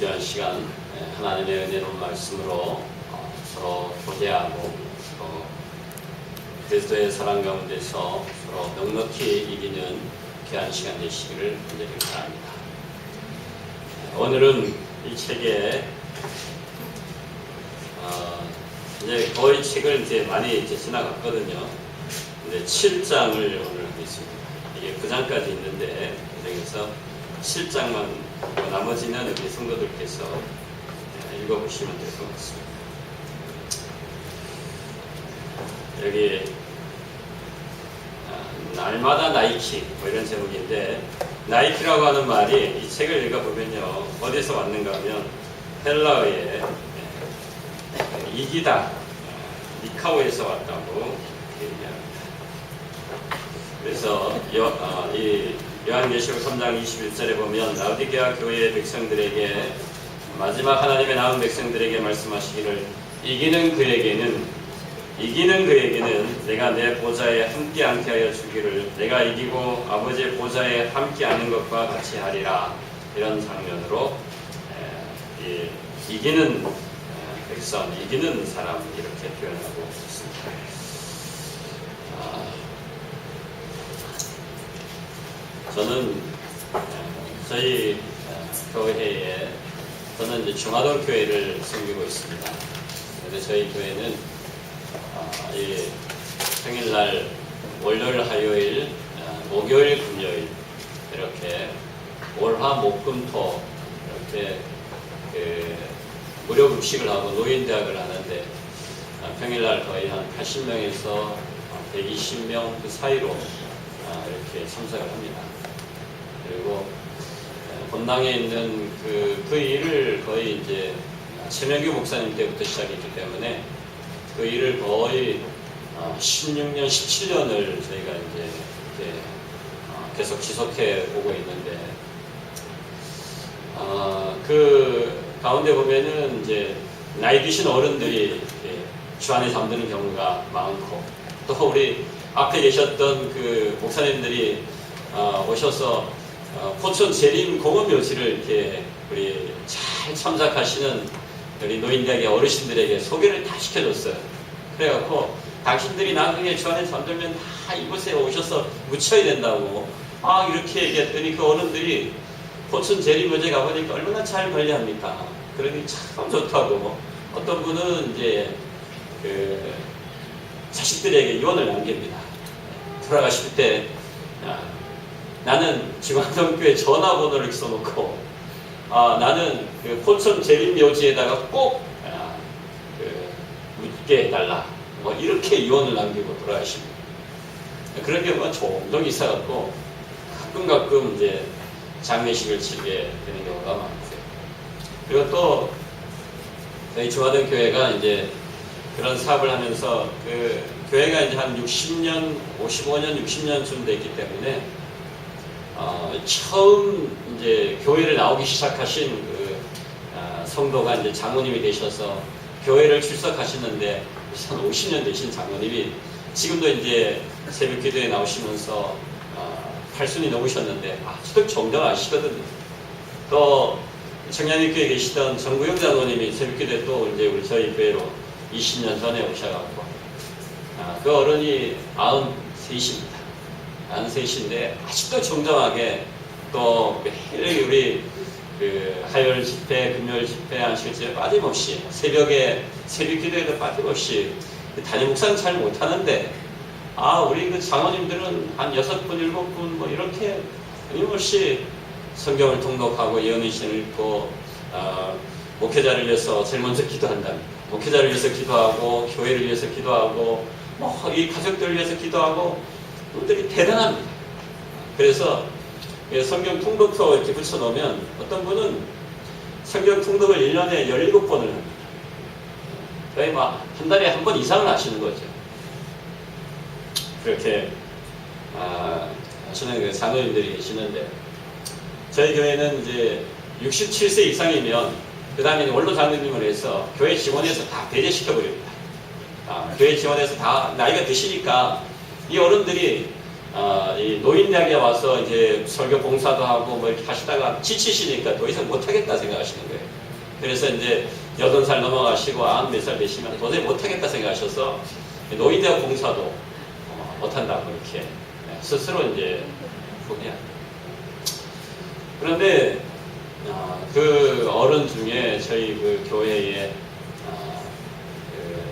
귀한 시간 하나님의 은혜로운 말씀으로 서로 교제하고 서로 그리스도의 사랑 가운데서 서로 넉넉히 이기는 귀한 시간 되시기를 간절히 바랍니다. 오늘은 이 책에 이제 거의 책을 이제 많이 지나갔거든요. 근데 7장을 오늘 하겠습니다. 이게 9장까지 있는데 그중에서 7장만 나머지는 우리 성도들께서 읽어보시면 될 것 같습니다. 여기 날마다 나이키 뭐 이런 제목인데, 나이키라고 하는 말이 이 책을 읽어보면요 어디서 왔는가 하면 헬라어의 이기다, 니카오에서 왔다고 얘기합니다. 그래서 이 요한계시록 3장 21절에 보면 라오디게아 교회의 백성들에게, 마지막 하나님의 남은 백성들에게 말씀하시기를 이기는 그에게는 내가 내 보좌에 함께 앉게 하여 주기를, 내가 이기고 아버지의 보좌에 함께 앉는 것과 같이 하리라. 이런 장면으로 이기는 백성, 이기는 사람 이렇게 표현하고 있습니다. 저는 저희 교회에, 저는 이제 중화동 교회를 섬기고 있습니다. 그런데 저희 교회는 이 평일날 월요일, 화요일, 목요일, 금요일 이렇게 월화목금토 이렇게 무료 급식을 하고 노인대학을 하는데, 평일날 거의 한 80명에서 120명 그 사이로 이렇게 참석을 합니다. 그리고 본당에 있는 그 일을 거의 이제 최명규 목사님 때부터 시작했기 때문에 그 일을 거의 16년, 17년을 저희가 이제 이렇게 계속 지속해 오고 있는데, 그 가운데 보면은 이제 나이 드신 어른들이 주 안에 잠드는 경우가 많고, 또 우리 앞에 계셨던 그 목사님들이 오셔서 포천 재림 공원묘지를 이렇게 우리 잘 참석하시는 우리 노인대학의 어르신들에게 소개를 다 시켜줬어요. 그래갖고 당신들이 나중에 주 안에 잠들면 다 이곳에 오셔서 묻혀야 된다고 이렇게 얘기했더니 그 어른들이 포천 재림묘지에 가보니까 얼마나 잘 관리합니까? 그러니 참 좋다고. 어떤 분은 이제 그 자식들에게 유언을 남깁니다. 돌아가실 때 나는 중앙동교회 전화번호를 써놓고 나는 그 포천 재림묘지에다가 꼭 묻게 해달라, 뭐 이렇게 유언을 남기고 돌아가십니다. 그런 경우가 종종 있어갖고 가끔 이제 장례식을 치르게 되는 경우가 많고요. 그리고 또 저희 중화동 교회가 이제 그런 사업을 하면서 그 교회가 이제 한 60년, 55년, 60년쯤 됐기 때문에 처음 이제 교회를 나오기 시작하신 그 성도가 이제 장로님이 되셔서 교회를 출석하시는데 한 50년 되신 장로님이 지금도 이제 새벽 기도에 나오시면서 80이 넘으셨는데 아직도 정정하시거든요. 또 청량리교회에 계시던 정구영 장로님이 새벽 기도에 또 이제 우리 저희 교회로 20년 전에 오셔갖고 그 어른이 93입니다. 93인데 아직도 정정하게 또 매일 우리 그 화요일 집회, 금요일 집회, 안식 집회 빠짐없이 새벽에 새벽 기도에도 빠짐없이, 담임 목사는 잘 못하는데 우리 그 장로님들은 한 6분, 7분 뭐 이렇게 끊임없이 성경을 통독하고 예언의신을 읽고 목회자를 위해서 제일 먼저 기도한답니다. 목회자를 위해서 기도하고 교회를 위해서 기도하고 뭐 이 가족들을 위해서 기도하고, 분들이 대단합니다. 그래서 성경 통독서 이렇게 붙여놓으면 어떤 분은 성경 통독을 1년에 17번을 합니다. 거의 막 한 달에 한 번 이상을 하시는 거죠. 그렇게 하시는 그 장로님들이 계시는데, 저희 교회는 이제 67세 이상이면 그 다음에 원로 장로님을 해서 교회 지원에서 다 배제시켜버립니다. 교회 지원에서 다 나이가 드시니까 이 어른들이 이 노인대학에 와서 이제 설교 봉사도 하고 뭐 이렇게 하시다가 지치시니까 더 이상 못하겠다 생각하시는 거예요. 그래서 이제 80살 넘어가시고 90몇 살 되시면 도저히 못하겠다 생각하셔서 노인대학 봉사도 못한다고 이렇게 스스로 이제 포기합니다. 그런데 그 어른 중에 저희 그 교회에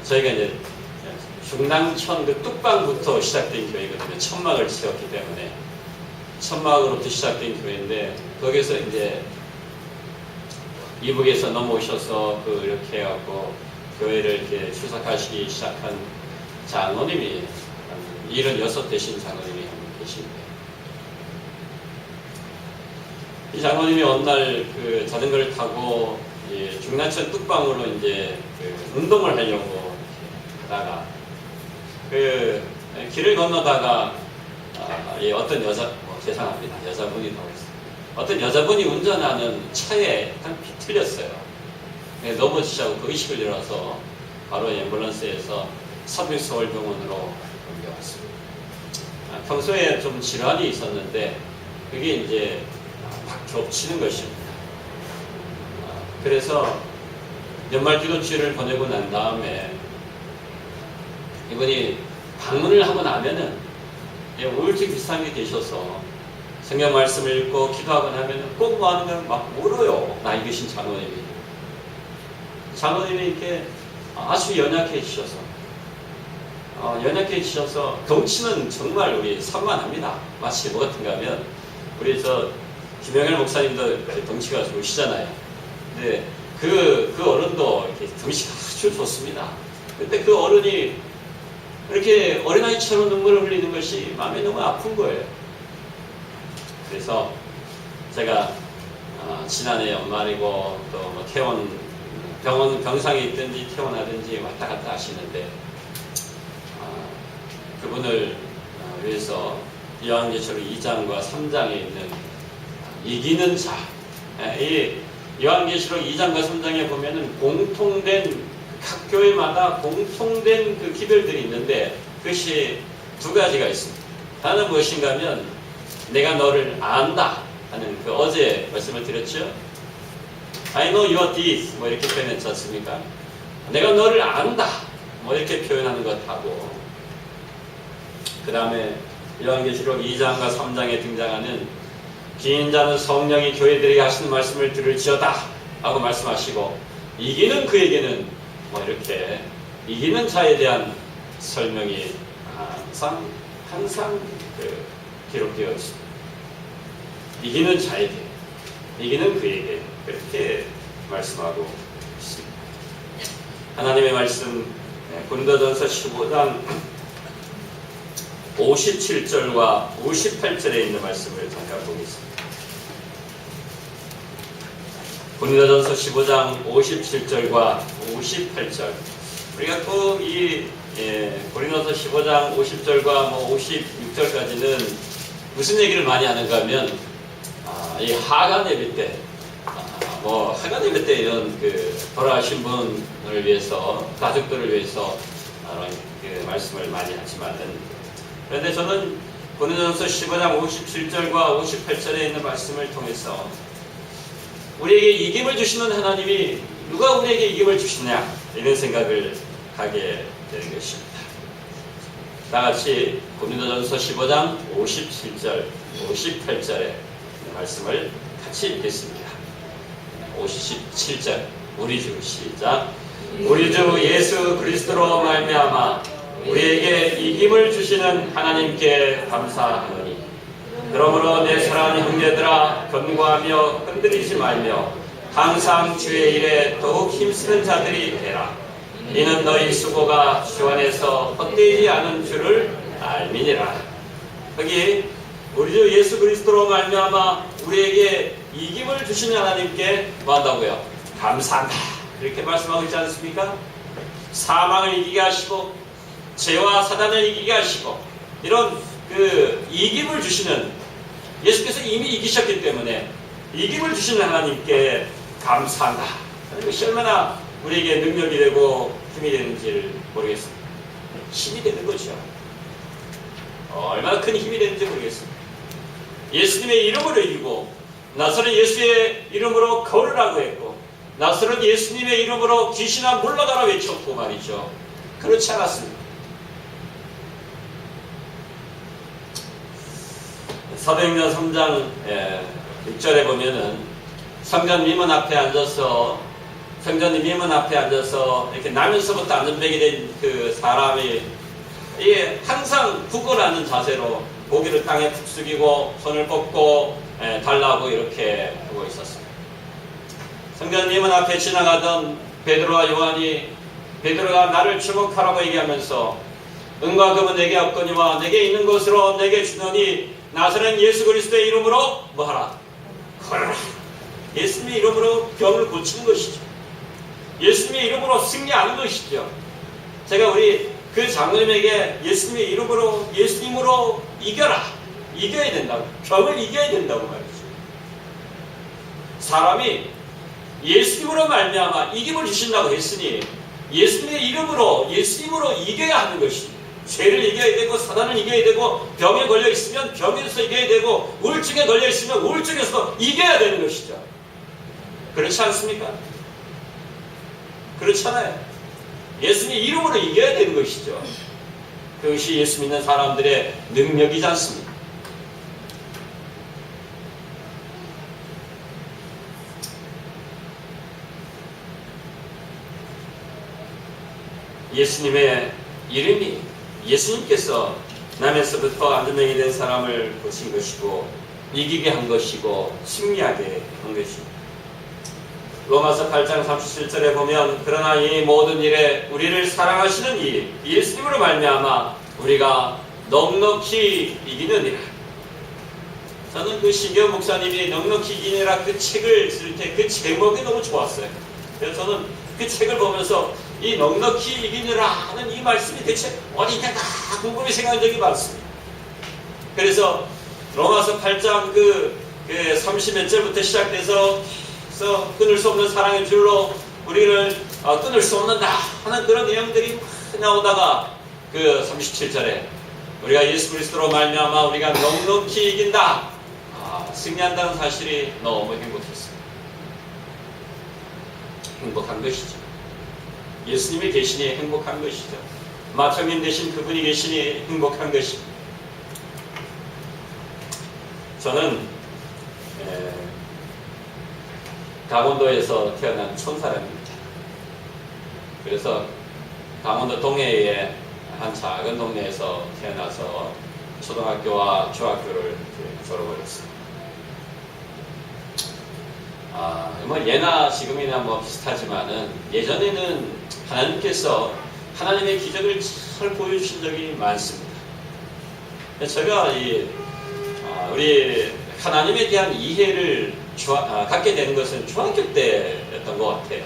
저희가 이제 중랑천 그 뚝방부터 시작된 교회거든요. 천막을 채웠기 때문에 천막으로부터 시작된 교회인데 거기서 이제 이북에서 넘어오셔서 그 이렇게 해갖고 교회를 이렇게 출석하시기 시작한 장로님이 76 되신 장로님이 한 분 계십니다. 이 장로님이 어느 날 그 자전거를 타고 중랑천 뚝방으로 이제 그 운동을 하려고 가다가 그 길을 건너다가 어떤 죄송합니다. 여자분이 나왔어요. 어떤 여자분이 운전하는 차에 딱 비틀렸어요. 넘어지자고 그 의식을 잃어서 바로 앰뷸런스에서 서울병원으로 옮겨왔습니다. 평소에 좀 질환이 있었는데 그게 이제 막 겹치는 것입니다. 그래서 연말기도주일을 보내고 난 다음에 이분이 방문을 하고 나면은 우울증 비슷한 게 되셔서 성경 말씀을 읽고 기도하고 나면은 꼭 뭐 하는 걸 막 울어요. 나이 드신 장로님이 이렇게 아주 연약해지셔서 덩치는 정말 우리 산만합니다. 마치 뭐 같은가 하면 우리 김영일 목사님도 덩치가 좋으시잖아요. 근데 그 어른도 이렇게 덩치가 아주 좋습니다. 근데 그 어른이 이렇게 어린아이처럼 눈물을 흘리는 것이 마음이 너무 아픈 거예요. 그래서 제가 지난해 연말이고 또 뭐 병상에 있든지 퇴원하든지 왔다 갔다 하시는데 그분을 위해서 요한계시록 2장과 3장에 있는 이기는 자, 이 요한계시록 2장과 3장에 보면은 각 교회마다 공통된 그 기별들이 있는데 그것이 두 가지가 있습니다. 하나는 무엇인가 하면 내가 너를 안다 하는 그 어제 말씀을 드렸죠. I know your deeds 뭐 이렇게 표현했지 않습니까? 내가 너를 안다 뭐 이렇게 표현하는 것하고 그 다음에 요한계시록 2장과 3장에 등장하는 긴 자는 성령이 교회들에게 하시는 말씀을 들을지어다 하고 말씀하시고 이기는 그에게는 뭐 이렇게 이기는 자에 대한 설명이 항상 기록되어 있습니다. 이기는 자에게, 이기는 그에게 그렇게 말씀하고 있습니다. 하나님의 말씀 고린도전서 15장 57절과 58절에 있는 말씀을 잠깐 보겠습니다. 고린도전서 15장 57절과 58절. 우리가 꼭 이 고린도전서 15장 50절과 뭐 56절까지는 무슨 얘기를 많이 하는가 하면 이 하간 예배 때 하간 예배 때 이런 돌아가신 분을 위해서 가족들을 위해서 그 말씀을 많이 하지만은 그런데 저는 고린도전서 15장 57절과 58절에 있는 말씀을 통해서 우리에게 이김을 주시는 하나님이 누가 우리에게 이김을 주시냐 이런 생각을 하게 되는 것입니다. 다같이 고린도전서 15장 57절 58절의 말씀을 같이 읽겠습니다. 57절 우리 주 시작. 우리 주 예수 그리스도로 말미암아 우리에게 이김을 주시는 하나님께 감사하노니 그러므로 내 사랑하는 형제들아 견고하며 흔들리지 말며 항상 주의 일에 더욱 힘쓰는 자들이 되라. 이는 너희 수고가 주 안에서 헛되지 않은 줄을 알미니라. 여기 우리 주 예수 그리스도로 말미암아 우리에게 이김을 주시는 하나님께 뭐 한다고요? 감사한다. 이렇게 말씀하고 있지 않습니까? 사망을 이기게 하시고 죄와 사단을 이기게 하시고 이런 이김을 주시는 예수께서 이미 이기셨기 때문에 이김을 주시는 하나님께 감사한다. 이것이 얼마나 우리에게 능력이 되고 힘이 되는지를 모르겠습니다. 힘이 되는 거죠. 얼마나 큰 힘이 되는지 모르겠습니다. 예수님의 이름으로 이기고 나사렛 예수의 이름으로 걸으라고 했고 나사렛 예수님의 이름으로 귀신아 물러가라 외쳤고 말이죠. 그렇지 않았습니다. 사도행전 3장 6절에 보면은 성전 미문 앞에 앉아서 이렇게 나면서부터 안전뱅이 된 그 사람이 이게 항상 구걸하는 자세로 고개를 땅에 푹 숙이고 손을 뻗고 달라고 이렇게 하고 있었습니다. 성전 미문 앞에 지나가던 베드로와 요한이 베드로가 나를 주목하라고 얘기하면서 은과 금은 내게 없거니와 내게 있는 것으로 내게 주노니 나사렛 예수 그리스도의 이름으로 뭐하라? 걸어라. 예수님의 이름으로 병을 고치는 것이죠. 예수님의 이름으로 승리하는 것이죠. 제가 우리 그 장로님에게 예수님의 예수님으로 이겨라. 이겨야 된다고. 병을 이겨야 된다고 말이죠. 사람이 예수님으로 말미암아 이김을 주신다고 했으니 예수님의 이름으로 예수님으로 이겨야 하는 것입니다. 죄를 이겨야 되고 사단을 이겨야 되고 병에 걸려 있으면 병에서 이겨야 되고 우울증에 걸려 있으면 우울증에서 이겨야 되는 것이죠. 그렇지 않습니까? 그렇잖아요. 예수님 이름으로 이겨야 되는 것이죠. 그것이 예수 믿는 사람들의 능력이지 않습니까? 예수님의 이름이 예수님께서 남에서부터 안전뱅이 된 사람을 고친 것이고 이기게 한 것이고 승리하게 한 것입니다. 로마서 8장 37절에 보면 그러나 이 모든 일에 우리를 사랑하시는 이 예수님으로 말미암아 우리가 넉넉히 이기느니라. 저는 그 신경 목사님이 넉넉히 이기느라 그 책을 쓸 때 그 제목이 너무 좋았어요. 그래서 저는 그 책을 보면서 이 넉넉히 이기느라 하는 이 말씀이 대체 어디 있는가 궁금히 생각한 적이 많습니다. 그래서 로마서 8장 그 30몇 절부터 시작돼서 끊을 수 없는 사랑의 줄로 우리를 끊을 수 없는다 하는 그런 내용들이 막 나오다가 그 37절에 우리가 예수 그리스도로 말미암아 우리가 넉넉히 이긴다, 승리한다는 사실이 너무 행복했습니다. 행복한 것이죠. 예수님이 계시니 행복한 것이죠. 마청님 대신 그분이 계시니 행복한 것입니다. 저는 강원도에서 태어난 촌사람입니다. 그래서 강원도 동해의 한 작은 동네에서 태어나서 초등학교와 중학교를 졸업을 했습니다. 뭐 예나 지금이나 뭐 비슷하지만은 예전에는 하나님께서 하나님의 기적을 잘 보여주신 적이 많습니다. 제가 우리 하나님에 대한 이해를 갖게 되는 것은 중학교 때였던 것 같아요.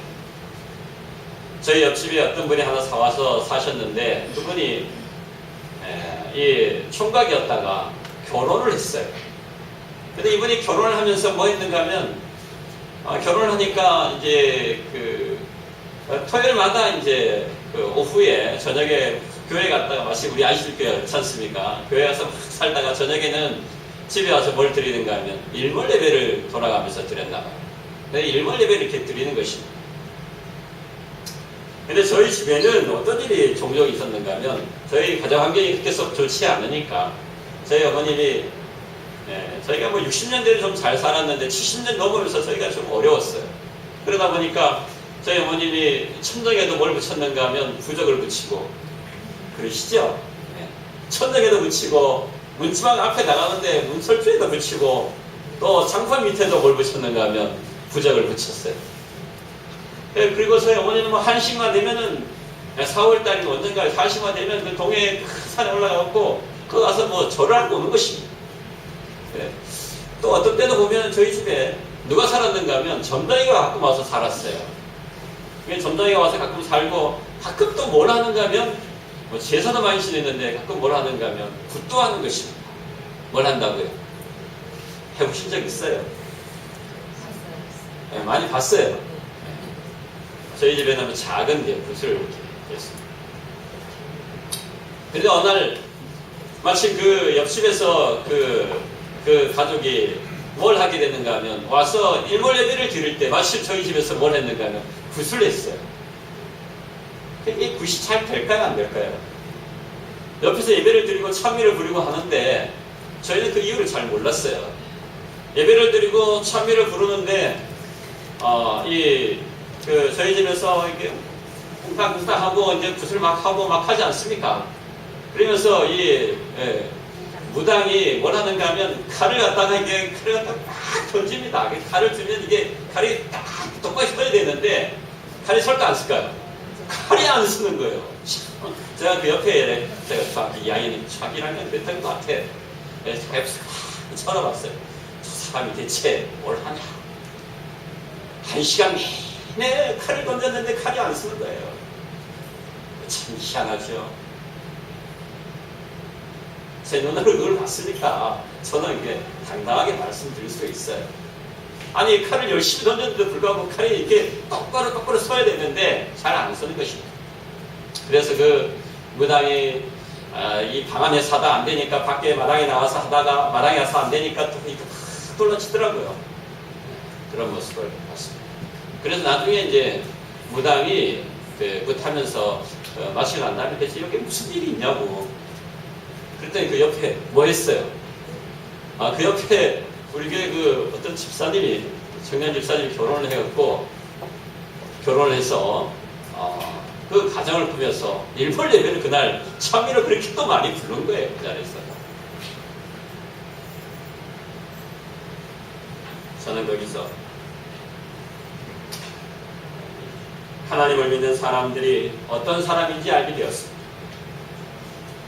저희 옆집에 어떤 분이 하나 사와서 사셨는데 그분이 이 총각이었다가 결혼을 했어요. 근데 이분이 결혼을 하면서 뭐 했는가 하면 결혼을 하니까 이제 토요일마다 이제 오후에 저녁에 교회 갔다가 마치 우리 아이들교회 그렇지 않습니까? 교회 가서 막 살다가 저녁에는 집에 와서 뭘 드리는가 하면 일몰 예배를 돌아가면서 드렸나 봐요. 근데 일몰 예배를 이렇게 드리는 것입니다. 근데 저희 집에는 어떤 일이 종종 있었는가 하면 저희 가정 환경이 그렇게 썩 좋지 않으니까 저희 어머님이 저희가 뭐 60년대는 좀 잘 살았는데 70년 넘으면서 저희가 좀 어려웠어요. 그러다 보니까 저희 어머님이 천정에도 뭘 붙였는가 하면 부적을 붙이고 그러시죠? 천정에도 붙이고 문지방 앞에 나가는데 문설주에도 붙이고 또 장판 밑에도 뭘 붙였는가 하면 부적을 붙였어요. 그리고 저희 어머니는 뭐 한식만 되면은 4월달이면 언젠가 한식만 되면 그 동해 큰 산에 올라가고 거기 가서 뭐 절을 하고 오는 것입니다. 또 어떤 때도 보면 저희 집에 누가 살았는가 하면 점장이가 가끔 와서 살았어요. 점장이가 와서 가끔 살고 가끔 또 뭘 하는가 하면 뭐 제사도 많이 지냈는데 가끔 뭘 하는가 하면 굿도 하는 것입니다. 뭘 한다고요? 해보신 적 있어요? 네, 많이 봤어요. 저희 집에는 뭐 작은 굿을 이렇게 했습니다. 그런데 어느 날 마치 그 옆집에서 그 가족이 뭘 하게 됐는가 하면 와서 일몰 예배를 드릴 때 마치 저희 집에서 뭘 했는가 하면 굿을 했어요. 이게 굿이 잘 될까요? 안 될까요? 옆에서 예배를 드리고 찬미를 부리고 하는데 저희는 그 이유를 잘 몰랐어요. 예배를 드리고 찬미를 부르는데 저희 집에서 이게 쿵탕쿵탕 하고 이제 굿을 막 하고 막 하지 않습니까? 그러면서 무당이 뭘 하는가 하면 칼을 갖다가 막 던집니다. 칼을 들면 이게 칼이 딱 똑바로 서야 되는데 칼이 설까 안 쓸까요? 칼이 안 쓰는 거예요. 제가 그 옆에 제가 이 아이는 촥이라면 몇달 것 같아. 제가 옆에서 쳐다봤어요. 저 사람이 대체 뭘 하냐? 1시간 내내 칼을 던졌는데 칼이 안 쓰는 거예요. 참 희한하죠. 제 눈으로 그걸 봤으니까 저는 이게 당당하게 말씀드릴 수 있어요. 아니 칼을 열심히 던졌는데도 불구하고 칼이 이렇게 똑바로 서야 되는데 잘 안 서는 것입니다. 그래서 그 무당이 이 방 안에서 하다 안 되니까 밖에 마당에 나와서 하다가 마당에 와서 안 되니까 또 이렇게 팍 돌려치더라고요. 그런 모습을 봤습니다. 그래서 나중에 이제 무당이 굿하면서 마치고 난 다음에 대체 여기 무슨 일이 있냐고. 그랬더니 그 옆에 뭐 했어요? 그 옆에 우리 교회 그 어떤 집사님이, 청년 집사님이 결혼을 해갖고, 결혼을 해서, 그 가정을 꾸며서 일몰 예배를 그날 참미로 그렇게 또 많이 부른 거예요, 그 자리에서. 저는 거기서 하나님을 믿는 사람들이 어떤 사람인지 알게 되었습니다.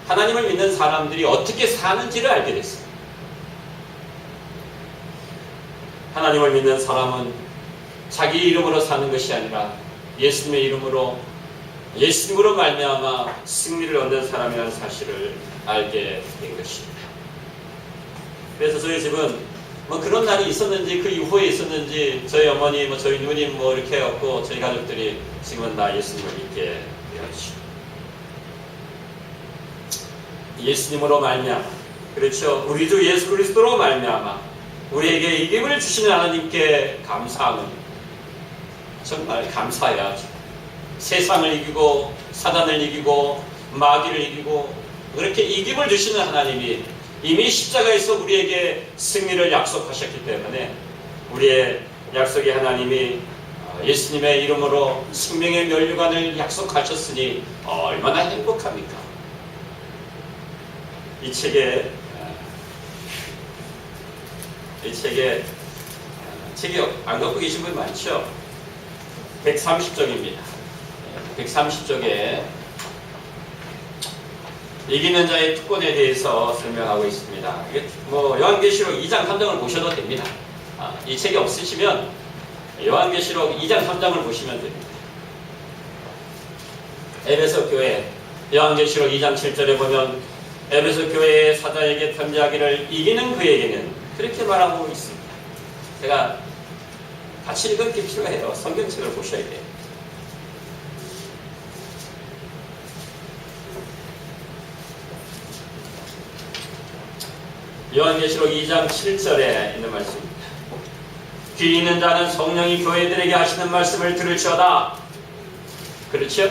하나님을 믿는 사람들이 어떻게 사는지를 알게 됐어요. 하나님을 믿는 사람은 자기 이름으로 사는 것이 아니라 예수님의 이름으로, 예수님으로 말미암아 승리를 얻는 사람이라는 사실을 알게 된 것입니다. 그래서 저희 집은 뭐 그런 날이 있었는지 그 이후에 있었는지 저희 어머니, 저희 누님 이렇게 해갖고 저희 가족들이 지금은 다 예수님을 믿게 되었죠. 예수님으로 말미암아, 그렇죠. 우리 주 예수 그리스도로 말미암아 우리에게 이김을 주시는 하나님께 감사하는, 정말 감사해야죠. 세상을 이기고 사단을 이기고 마귀를 이기고 그렇게 이김을 주시는 하나님이 이미 십자가에서 우리에게 승리를 약속하셨기 때문에 우리의 약속의 하나님이 예수님의 이름으로 생명의 면류관을 약속하셨으니 얼마나 행복합니까? 이 책이 안 갖고 계신 분 많죠? 130쪽입니다. 130쪽에 이기는 자의 특권에 대해서 설명하고 있습니다. 이게 요한계시록 2장 3장을 보셔도 됩니다. 이 책이 없으시면 요한계시록 2장 3장을 보시면 됩니다. 에베소 교회, 요한계시록 2장 7절에 보면 에베소 교회의 사자에게 편지하기를 이기는 그에게는, 그렇게 말하고 있습니다. 제가 같이 읽은 게 필요해요. 성경책을 보셔야 돼요. 요한계시록 2장 7절에 있는 말씀입니다. 귀 있는 자는 성령이 교회들에게 하시는 말씀을 들을지어다. 그렇죠?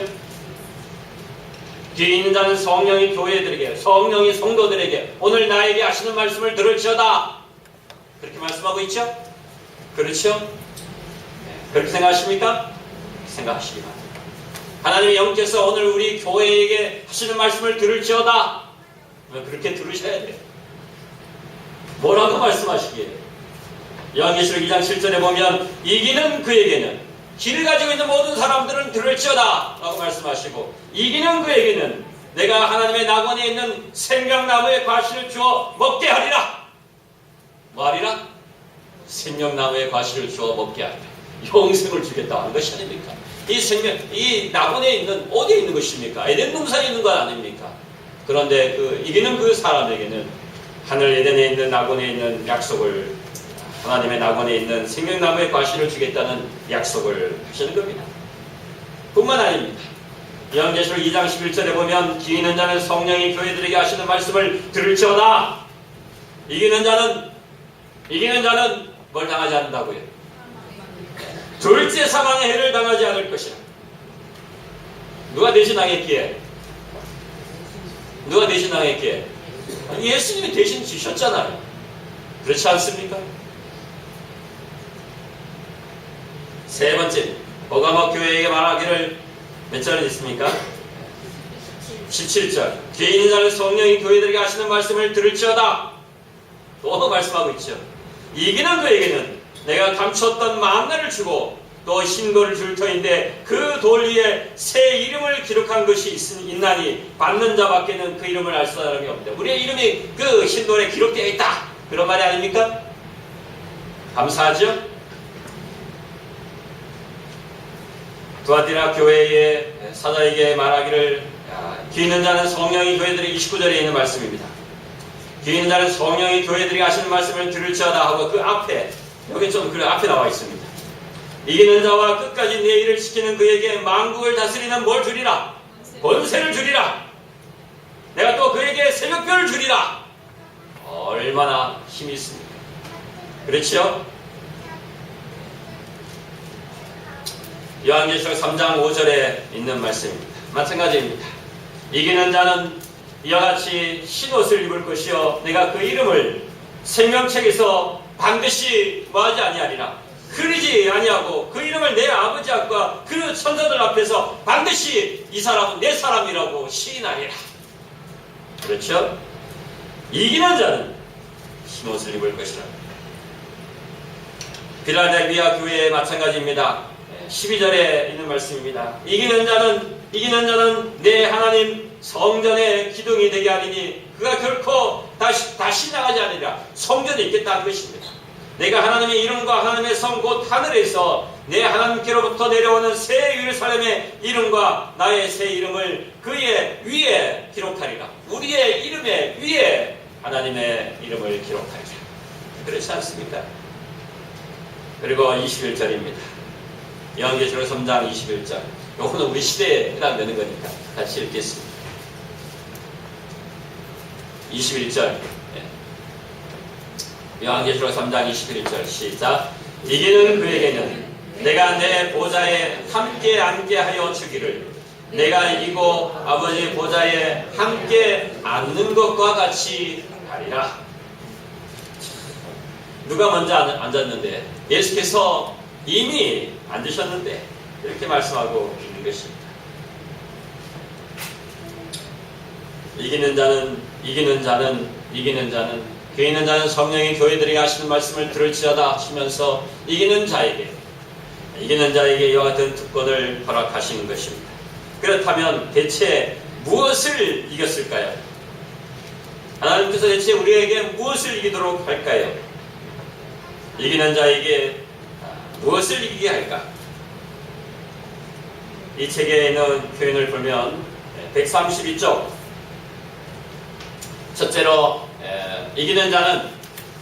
귀 있는 자는 성령이 교회들에게, 성령이 성도들에게 오늘 나에게 하시는 말씀을 들을지어다. 그렇게 말씀하고 있죠? 그렇죠? 그렇게 생각하십니까? 생각하시기 바랍니다. 하나님의 영께서 오늘 우리 교회에게 하시는 말씀을 들을지어다. 그렇게 들으셔야 돼요. 뭐라고 말씀하시기에? 요한계시록 2장 7절에 보면 이기는 그에게는, 길을 가지고 있는 모든 사람들은 들을지어다 라고 말씀하시고, 이기는 그에게는 내가 하나님의 낙원에 있는 생명나무의 과실을 주어 먹게 하리라. 뭐 하리라? 생명나무의 과실을 주어 먹게 하리라. 영생을 주겠다 하는 것이 아닙니까? 이 생명, 이 낙원에 있는, 어디에 있는 것입니까? 에덴 동산에 있는 것 아닙니까? 그런데 이기는 그 사람에게는 하늘 에덴에 있는 낙원에 있는 약속을, 하나님의 낙원에 있는 생명나무의 과실을 주겠다는 약속을 하시는 겁니다. 뿐만 아닙니다. 요한계시록 2장 11절에 보면 이기는 자는 성령이 교회들에게 하시는 말씀을 들을지어다. 이기는 자는 뭘 당하지 않는다고요? 둘째 사망의 해를 당하지 않을 것이라. 누가 대신 당했기에? 예수님이 대신 지셨잖아요. 그렇지 않습니까? 세 번째, 버가모 교회에게 말하기를 몇 절에 있습니까? 17절. 뒤에 있는 자는 성령이 교회들에게 하시는 말씀을 들을지어다. 또 말씀하고 있죠. 이기는 그에게는 내가 감췄던 만나를 주고 또 흰돌을 줄 터인데 그 돌 위에 새 이름을 기록한 것이 있나니 받는 자밖에는 그 이름을 알 사람이 없다. 우리의 이름이 그 흰돌에 기록되어 있다. 그런 말이 아닙니까? 감사하죠? 두아디라 교회의 사자에게 말하기를 귀 있는 자는 성령이 교회들이 29절에 있는 말씀입니다. 귀 있는 자는 성령이 교회들이 하시는 말씀을 들을지어다 하고 그 앞에 여기 좀 그 앞에 나와 있습니다. 이기는 자와 끝까지 내 일을 지키는 그에게 만국을 다스리는 뭘 주리라? 권세를 주리라. 내가 또 그에게 새벽별을 주리라. 얼마나 힘이 있습니까? 그렇죠? 요한계시록 3장 5절에 있는 말씀입니다. 마찬가지입니다. 이기는 자는 이와 같이 흰옷을 입을 것이요 내가 그 이름을 생명책에서 반드시 뭐하지 아니하리라. 흐리지 아니하고 그 이름을 내 아버지 앞과 그 천사들 앞에서 반드시 이 사람은 내 사람이라고 시인하리라. 그렇죠? 이기는 자는 흰옷을 입을 것이라. 필라델비아 교회에 마찬가지입니다. 12절에 있는 말씀입니다. 이기는 자는 내 하나님 성전의 기둥이 되게 하리니 그가 결코 다시 나가지 않으리라. 성전에 있겠다는 것입니다. 내가 하나님의 이름과 하나님의 성 곧 하늘에서 내 하나님께로부터 내려오는 새 예루살렘의 이름과 나의 새 이름을 그의 위에 기록하리라. 우리의 이름의 위에 하나님의 이름을 기록하리라. 그렇지 않습니까? 그리고 21절입니다. 요한계시록 3장 21절. 요거는 우리 시대에 해당되는 거니까 같이 읽겠습니다. 21절. 요한계시록 3장 21절 시작. 이기는 그에게는 내가 내 보좌에 함께 앉게 하여 주기를 내가 이기고 아버지 보좌에 함께 앉는 것과 같이 하리라. 누가 먼저 앉았는데? 예수께서 이미 앉으셨는데 이렇게 말씀하고 있는 것입니다. 이기는 자는 귀 있는 자는 성령이 교회들에게 하시는 말씀을 들을지어다 하시면서 이기는 자에게 이와 같은 특권을 허락하시는 것입니다. 그렇다면 대체 무엇을 이겼을까요? 하나님께서 대체 우리에게 무엇을 이기도록 할까요? 이기는 자에게 무엇을 이기게 할까? 이 책에 있는 표현을 보면 132쪽 첫째로 이기는 자는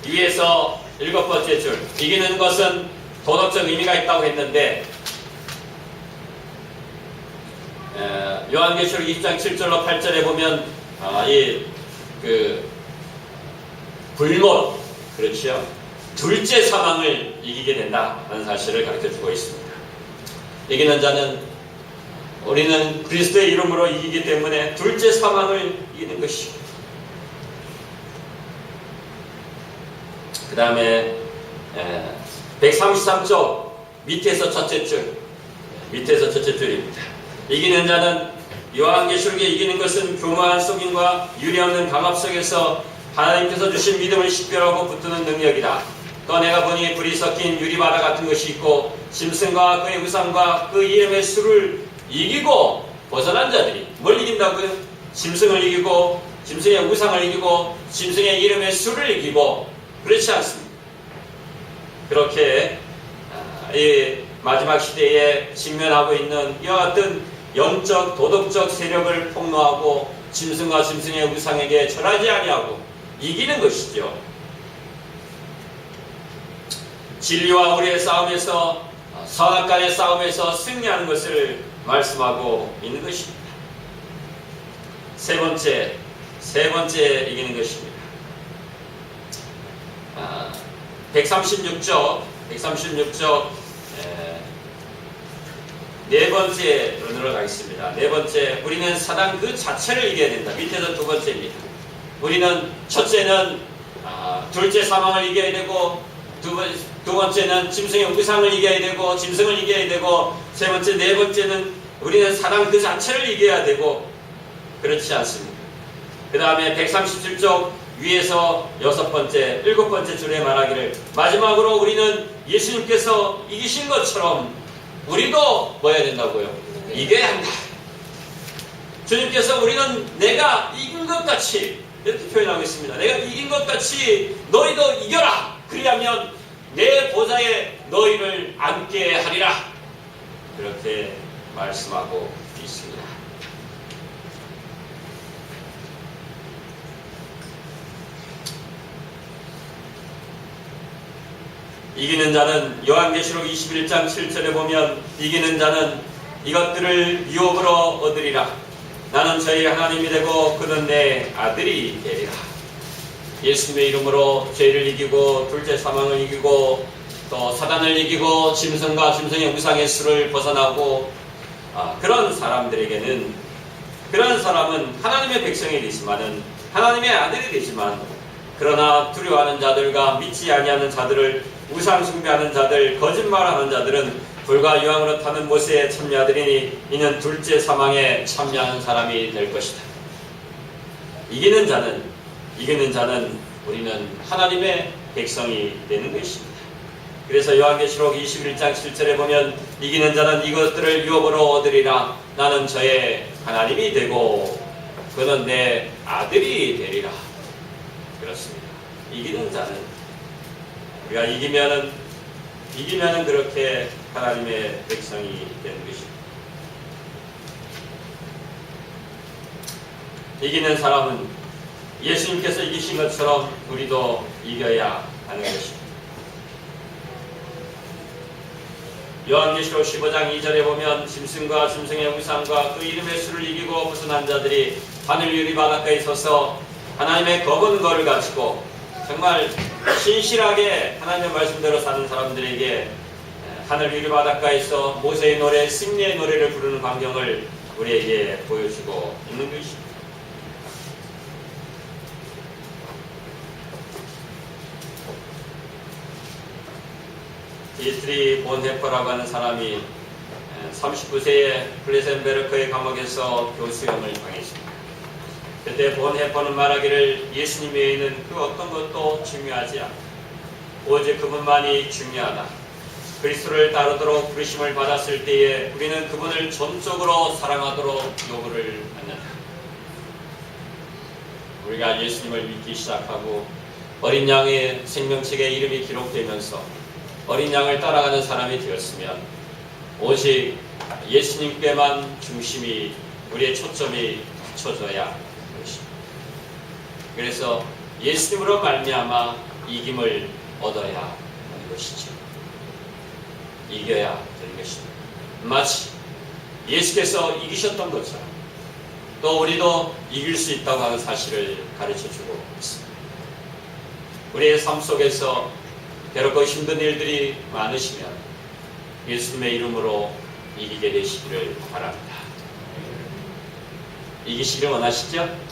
위에서 7번째 줄 이기는 것은 도덕적 의미가 있다고 했는데 요한계시록 20장 7절로 8절에 보면 불못 그렇죠? 둘째 사망을 이기게 된다는 사실을 가르쳐주고 있습니다. 이기는 자는 우리는 그리스도의 이름으로 이기기 때문에 둘째 사망을 이기는 것이고 그 다음에 133쪽 밑에서 첫째 줄입니다. 이기는 자는 요한계시록에 이기는 것은 교묘한 속임과 유리없는 강압 속에서 하나님께서 주신 믿음을 식별하고 붙드는 능력이다. 또 내가 보니 불이 섞인 유리바다 같은 것이 있고 짐승과 그의 우상과 그 이름의 수를 이기고 벗어난 자들이 뭘 이긴다고요? 짐승을 이기고 짐승의 우상을 이기고 짐승의 이름의 수를 이기고 그렇지 않습니다. 그렇게 이 마지막 시대에 직면하고 있는 이와 같은 영적 도덕적 세력을 폭로하고 짐승과 짐승의 우상에게 절하지 아니하고 이기는 것이죠. 진리와 우리의 싸움에서 선악간의 싸움에서 승리하는 것을 말씀하고 있는 것입니다. 세 번째 이기는 것입니다. 136쪽 네 번째로 가겠습니다. 네 번째, 우리는 사단 그 자체를 이겨야 된다. 밑에서 두 번째입니다. 우리는 첫째는 둘째 사망을 이겨야 되고, 두 번째는 짐승의 우상을 이겨야 되고, 짐승을 이겨야 되고, 세 번째, 네 번째는 우리는 사단 그 자체를 이겨야 되고, 그렇지 않습니다. 그 다음에 137쪽 위에서 여섯 번째, 일곱 번째 줄에 말하기를, 마지막으로 우리는 예수님께서 이기신 것처럼 우리도 뭐 해야 된다고요? 이겨야 한다. 주님께서 우리는 내가 이긴 것 같이, 이렇게 표현하고 있습니다. 내가 이긴 것 같이 너희도 이겨라. 그리하면 내 보좌에 너희를 앉게 하리라. 그렇게 말씀하고 있습니다. 이기는 자는, 요한계시록 21장 7절에 보면, 이기는 자는 이것들을 유업으로 얻으리라. 나는 저희 하나님이 되고 그는 내 아들이 되리라. 예수님의 이름으로 죄를 이기고, 둘째 사망을 이기고, 또 사단을 이기고, 짐승과 짐승의 우상의 수를 벗어나고, 그런 사람들에게는, 그런 사람은 하나님의 백성이 되지만은, 하나님의 아들이 되지만, 그러나 두려워하는 자들과 믿지 아니하는 자들을, 우상 숭배하는 자들, 거짓말하는 자들은 불과 유황으로 타는 못에 참여하리니 이는 둘째 사망에 참여하는 사람이 될 것이다. 이기는 자는 우리는 하나님의 백성이 되는 것입니다. 그래서 요한계시록 21장 7절에 보면, 이기는 자는 이것들을 유업으로 얻으리라. 나는 저의 하나님이 되고 그는 내 아들이 되리라. 그렇습니다. 이기는 자는, 우리가 이기면은 그렇게 하나님의 백성이 되는 것입니다. 이기는 사람은 예수님께서 이기신 것처럼 우리도 이겨야 하는 것입니다. 요한계시록 15장 2절에 보면, 짐승과 짐승의 우상과 그 이름의 수를 이기고 벗어난 자들이 하늘 유리 바닷가에 서서 하나님의 검은 거를 가지고, 정말 신실하게 하나님의 말씀대로 사는 사람들에게 하늘 유리 바닷가에서 모세의 노래, 승리의 노래를 부르는 광경을 우리에게 보여주고 있는 것입니다. 디트리 본헤퍼라고 하는 사람이 39세에 플레센베르크의 감옥에서 교수형을 당했습니다. 그때 본헤퍼는 말하기를, 예수님 외에는 그 어떤 것도 중요하지 않다. 오직 그분만이 중요하다. 그리스도를 따르도록 부르심을 받았을 때에 우리는 그분을 전적으로 사랑하도록 요구를 받는다. 우리가 예수님을 믿기 시작하고 어린 양의 생명책에 이름이 기록되면서 어린 양을 따라가는 사람이 되었으면, 오직 예수님께만 중심이, 우리의 초점이 맞춰져야 합니다. 그래서 예수님으로 말미암아 이김을 얻어야 하는 것이죠. 이겨야 되는 것입니다. 마치 예수께서 이기셨던 것처럼 또 우리도 이길 수 있다고 하는 사실을 가르쳐주고 있습니다. 우리의 삶 속에서 괴롭고 힘든 일들이 많으시면 예수님의 이름으로 이기게 되시기를 바랍니다. 이기시기를 원하시죠?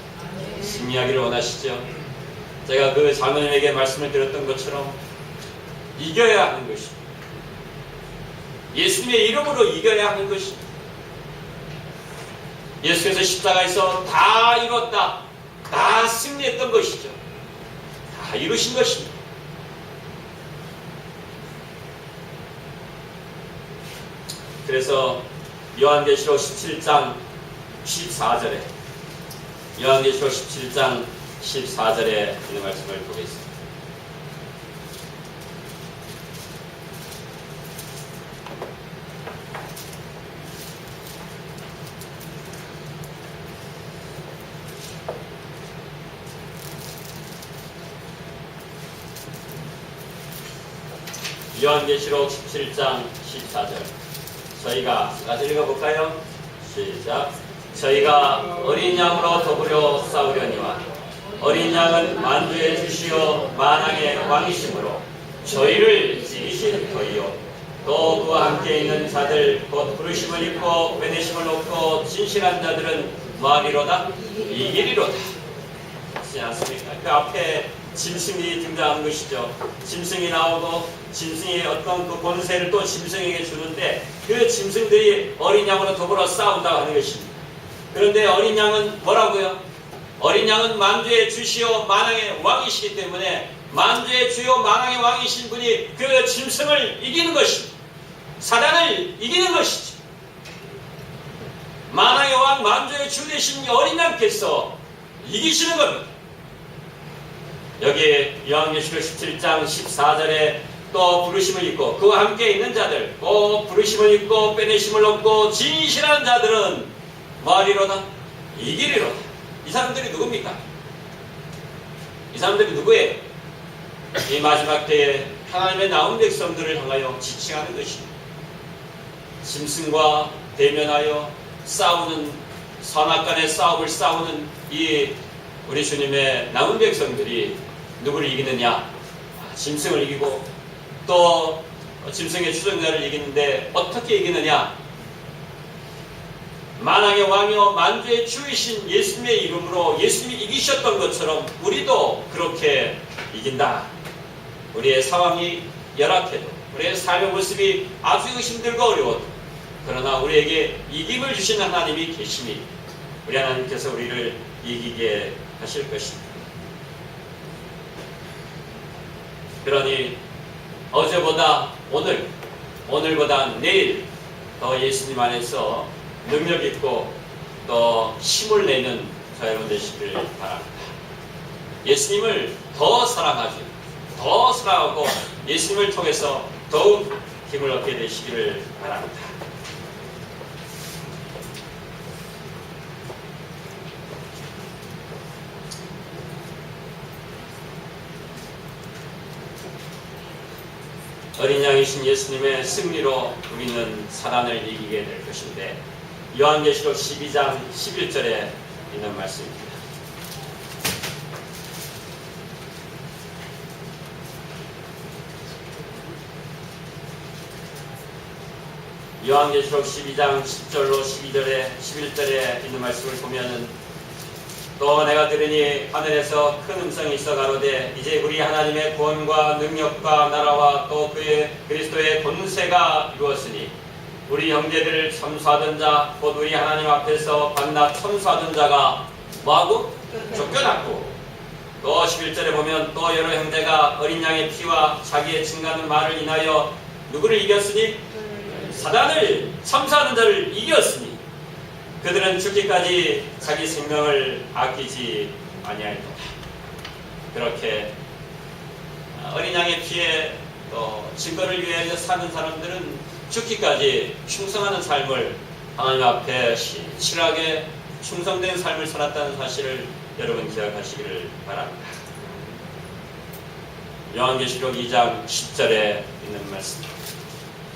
승리하기를 원하시죠? 제가 그 장로님에게 말씀을 드렸던 것처럼 이겨야 하는 것입니다. 예수님의 이름으로 이겨야 하는 것입니다. 예수께서 십자가에서 다 이뤘다, 다 승리했던 것이죠. 다 이루신 것입니다. 그래서 요한계시록 17장 14절에 요한계시록 17장 14절에 있는 말씀을 보겠습니다. 요한계시록 17장 14절, 저희가 같이 읽어볼까요? 시작. 저희가 어린 양으로 더불어 싸우려니와 어린 양은 만주의 주시오 만왕의 왕이심으로 저희를 이기신 터이요 또 그와 함께 있는 자들 곧 부르심을 입고 베내심을 얻고 진실한 자들은 뭐하리로다? 이기리로다. 그렇지 않습니까? 그 앞에 짐승이 등장하는 것이죠. 짐승이 나오고 짐승의 어떤 그 권세를 또 짐승에게 주는데 그 짐승들이 어린 양으로 더불어 싸운다고 하는 것입니다. 그런데 어린 양은 뭐라고요? 어린 양은 만주의 주시오 만왕의 왕이시기 때문에 만주의 주요 만왕의 왕이신 분이 그 짐승을 이기는 것입니다. 사단을 이기는 것이죠. 만왕의 왕 만주의 주 되신 어린 양께서 이기시는 겁니다. 여기 요한계시록 17장 14절에 또 부르심을 입고 그와 함께 있는 자들 또 부르심을 입고 빼내심을 얻고 진실한 자들은 뭐하리로다? 이기리로다. 이 사람들이 누굽니까? 이 사람들이 누구예요? 이 마지막 때에 하나님의 남은 백성들을 향하여 지칭하는 것입니다. 짐승과 대면하여 싸우는 선악간의 싸움을 싸우는 이 우리 주님의 남은 백성들이 누구를 이기느냐? 짐승을 이기고 또 짐승의 추종자를 이기는데 어떻게 이기느냐? 만왕의 왕이요 만주의 주이신 예수님의 이름으로 예수님이 이기셨던 것처럼 우리도 그렇게 이긴다. 우리의 상황이 열악해도 우리의 삶의 모습이 아주 힘들고 어려워도 그러나 우리에게 이김을 주신 하나님이 계시니 우리 하나님께서 우리를 이기게 하실 것입니다. 그러니 어제보다 오늘보다 내일 더 예수님 안에서 능력 있고 또 힘을 내는 저 여러분 되시길 바랍니다. 예수님을 더 사랑하고 예수님을 통해서 더욱 힘을 얻게 되시기를 바랍니다. 어린 양이신 예수님의 승리로 우리는 사단을 이기게 될 것인데 요한계시록 12장 11절에 있는 말씀입니다. 요한계시록 12장 10절로 11절에 있는 말씀을 보면은 또 내가 들으니 하늘에서 큰 음성이 있어 가로되 이제 우리 하나님의 구원과 능력과 나라와 또 그의 그리스도의 권세가 이루었으니 우리 형제들을 참수하던 자 곧 우리 하나님 앞에서 반나 참수하던 자가 뭐하고? 쫓겨났고 또 11절에 보면 또 여러 형제가 어린 양의 피와 자기의 증가하는 말을 인하여 누구를 이겼으니? 사단을 참수하는 자를 이겼으니 그들은 죽기까지 자기 생명을 아끼지 아니하리로다. 그렇게 어린 양의 피에 또 증거를 위하여 사는 사람들은 죽기까지 충성하는 삶을 하나님 앞에 신실하게 충성된 삶을 살았다는 사실을 여러분 기억하시기를 바랍니다. 요한계시록 2장 10절에 있는 말씀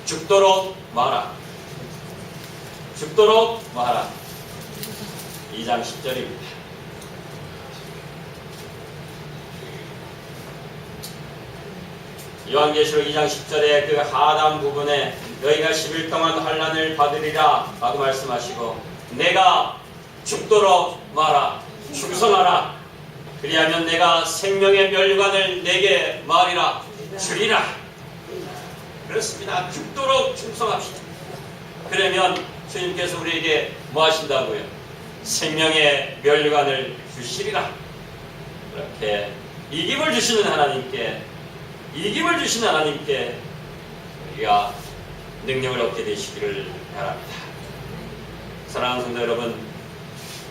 죽도록 마라. 죽도록 마라. 2장 10절입니다. 요한계시록 2장 10절에 그 하단 부분에 너희가 10일 동안 환난을 받으리라 라고 말씀하시고 내가 죽도록 마라. 충성하라. 그리하면 내가 생명의 멸류관을 내게 말이라 주리라. 그렇습니다. 죽도록 충성합시다. 그러면 주님께서 우리에게 뭐 하신다고요? 생명의 멸류관을 주시리라. 그렇게 이김을 주시는 하나님께 우리가 능력을 얻게 되시기를 바랍니다. 사랑하는 성도 여러분,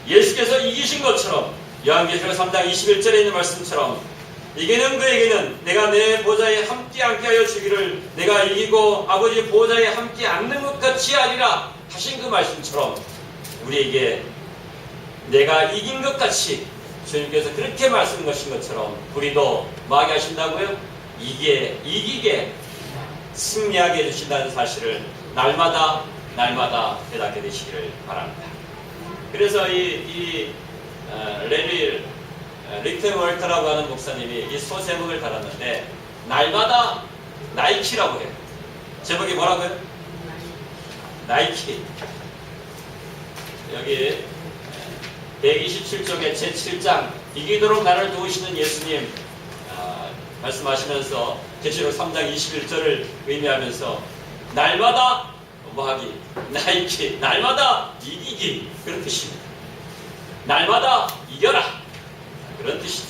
예수께서 이기신 것처럼 요한계시록 3장 21절에 있는 말씀처럼 이기는 그에게는 내가 내 보좌에 함께 앉게 주기를 내가 이기고 아버지 보좌에 함께 앉는 것 같이 하리라 하신 그 말씀처럼 우리에게 내가 이긴 것 같이 주님께서 그렇게 말씀하신 것처럼 우리도 뭐하게 하신다고요? 이기게 승리하게 해주신다는 사실을 날마다 깨닫게 되시기를 바랍니다. 그래서 레리 리크월터라고 하는 목사님이 이 소제목을 달았는데 날마다 나이키라고 해요. 제목이 뭐라고요? 나이키. 여기 127쪽의 제7장 이기도록 나를 도우시는 예수님 말씀하시면서 계시록 3장 21절을 의미하면서 날마다 뭐하기, 나이키, 날마다 이기기 그런 뜻입니다. 날마다 이겨라 그런 뜻이죠.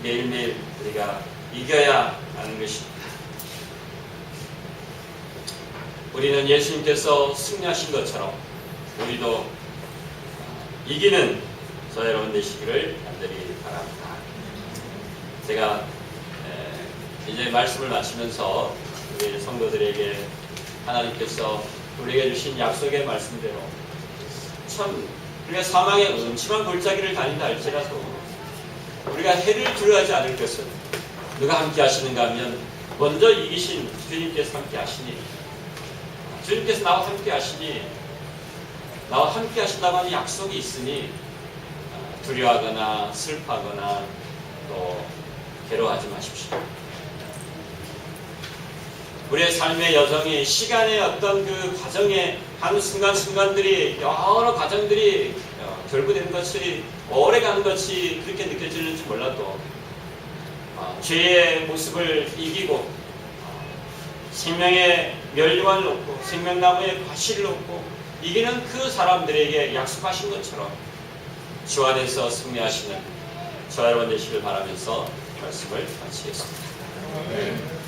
매일매일 우리가 이겨야 하는 것입니다. 우리는 예수님께서 승리하신 것처럼 우리도 이기는 저 여러분 되시기를 간절히 바랍니다. 제가 이제 말씀을 마치면서 우리 성도들에게 하나님께서 우리에게 주신 약속의 말씀대로 참 우리가 사망의 음침한 골짜기를 다닌다 할지라도 우리가 해를 두려워하지 않을 것은 누가 함께 하시는가 하면 먼저 이기신 주님께서 함께 하시니 주님께서 나와 함께 하시니 나와 함께 하신다고 하는 약속이 있으니 두려워하거나 슬퍼하거나 또 괴로워하지 마십시오. 우리의 삶의 여정이 시간의 어떤 그 과정에 한 순간순간들이 여러 과정들이 결부되는 것이 오래가는 것이 그렇게 느껴지는지 몰라도 죄의 모습을 이기고 생명의 멸류관을 놓고 생명나무의 과실을 놓고 이기는 그 사람들에게 약속하신 것처럼 주 안에서 승리하시는 저와 여러분 되시길 바라면서 말씀을 마치겠습니다.